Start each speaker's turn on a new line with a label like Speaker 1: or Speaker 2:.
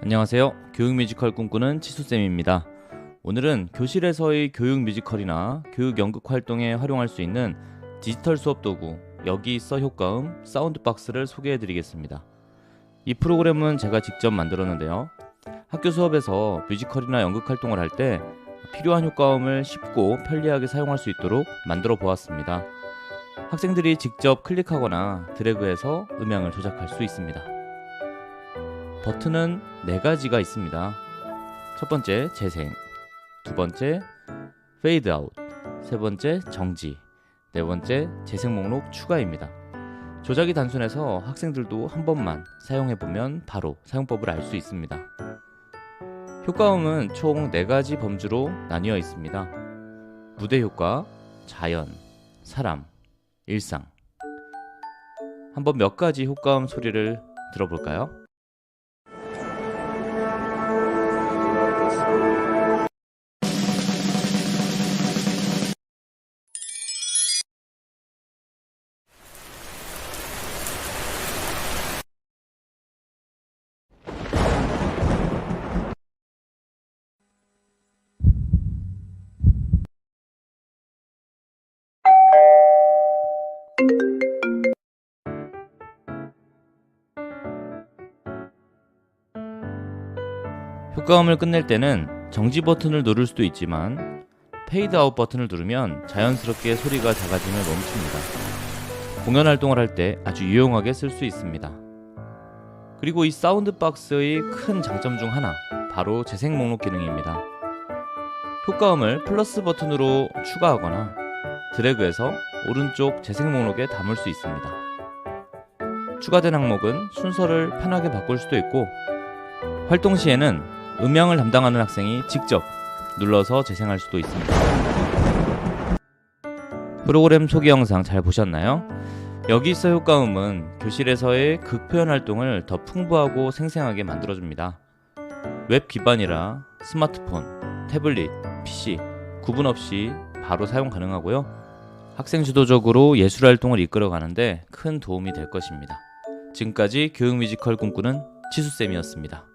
Speaker 1: 안녕하세요. 교육 뮤지컬 꿈꾸는 치수쌤입니다. 오늘은 교실에서의 교육 뮤지컬이나 교육 연극 활동에 활용할 수 있는 디지털 수업 도구 여기 있어 효과음 사운드박스를 소개해 드리겠습니다. 이 프로그램은 제가 직접 만들었는데요. 학교 수업에서 뮤지컬이나 연극 활동을 할 때 필요한 효과음을 쉽고 편리하게 사용할 수 있도록 만들어 보았습니다. 학생들이 직접 클릭하거나 드래그해서 음향을 조작할 수 있습니다. 버튼은 4가지가 있습니다. 첫 번째 재생, 두 번째 페이드 아웃, 세 번째 정지, 네 번째 재생 목록 추가입니다. 조작이 단순해서 학생들도 한 번만 사용해보면 바로 사용법을 알 수 있습니다. 효과음은 총 4가지 범주로 나뉘어 있습니다. 무대 효과, 자연, 사람, 일상. 한번 몇 가지 효과음 소리를 들어볼까요? 효과음을 끝낼 때는 정지 버튼을 누를 수도 있지만 페이드 아웃 버튼을 누르면 자연스럽게 소리가 작아지며 멈춥니다. 공연 활동을 할 때 아주 유용하게 쓸 수 있습니다. 그리고 이 사운드 박스의 큰 장점 중 하나, 바로 재생 목록 기능입니다. 효과음을 플러스 버튼으로 추가하거나 드래그해서 오른쪽 재생 목록에 담을 수 있습니다. 추가된 항목은 순서를 편하게 바꿀 수도 있고, 활동 시에는 음향을 담당하는 학생이 직접 눌러서 재생할 수도 있습니다. 프로그램 소개 영상 잘 보셨나요? 여기 있어 효과음은 교실에서의 극표현 활동을 더 풍부하고 생생하게 만들어줍니다. 웹 기반이라 스마트폰, 태블릿, PC 구분 없이 바로 사용 가능하고요. 학생 주도적으로 예술 활동을 이끌어가는데 큰 도움이 될 것입니다. 지금까지 교육 뮤지컬 꿈꾸는 치수쌤이었습니다.